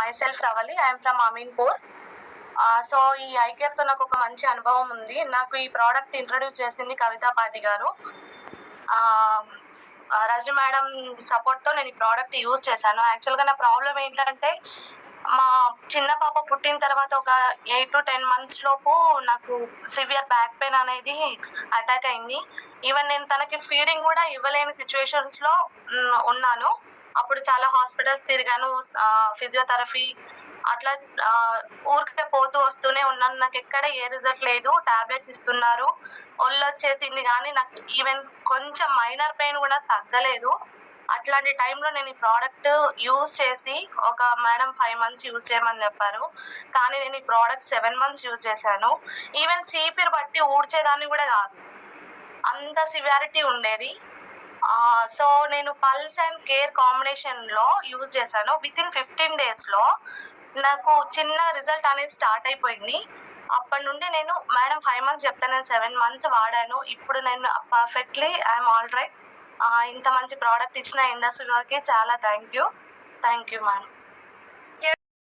My self Ravali, I'm from Ameenpur. So ఈ I కేర్తో నాకు ఒక మంచి అనుభవం ఉంది. నాకు ఈ ప్రోడక్ట్ ఇంట్రడ్యూస్ చేసింది కవితా పాటి గారు. రజని మేడం సపోర్ట్తో నేను ఈ ప్రోడక్ట్ యూజ్ చేశాను. యాక్చువల్గా నా ప్రాబ్లం ఏంటంటే, మా చిన్న పాప పుట్టిన తర్వాత ఒక 8 to 10 months లోపు నాకు సివియర్ బ్యాక్ పెయిన్ అనేది అటాక్ అయింది. ఈవెన్ నేను తనకి ఫీడింగ్ కూడా ఇవ్వలేని సిచ్యువేషన్స్లో ఉన్నాను. అప్పుడు చాలా హాస్పిటల్స్ తిరిగాను, ఫిజియోథెరపీ అట్లా ఊరికే పోతూ వస్తూనే ఉన్నాను. నాకు ఎక్కడ ఏ రిజల్ట్ లేదు. టాబ్లెట్స్ ఇస్తున్నారు, ఒళ్ళు వచ్చేసింది, కానీ నాకు ఈవెన్ కొంచెం మైనర్ పెయిన్ కూడా తగ్గలేదు. అట్లాంటి టైంలో నేను ఈ ప్రోడక్ట్ యూజ్ చేసి, ఒక మేడం 5 months యూజ్ చేయమని చెప్పారు, కానీ నేను ఈ ప్రోడక్ట్ 7 months యూజ్ చేశాను. ఈవెన్ చీపిరి బట్టి ఊడ్చేదాన్ని కూడా కాదు, అంత సివియారిటీ ఉండేది. సో నేను పల్స్ అండ్ కేర్ కాంబినేషన్లో యూజ్ చేశాను. వితిన్ 15 daysలో నాకు చిన్న రిజల్ట్ అనేది స్టార్ట్ అయిపోయింది. అప్పటి నుండి నేను మేడం 5 months చెప్తే నేను 7 months వాడాను. ఇప్పుడు నేను పర్ఫెక్ట్లీ ఐఎమ్ ఆల్ రైట్. ఇంత మంచి ప్రోడక్ట్ ఇచ్చిన ఇండస్ట్రీకి చాలా థ్యాంక్ యూ మేడం.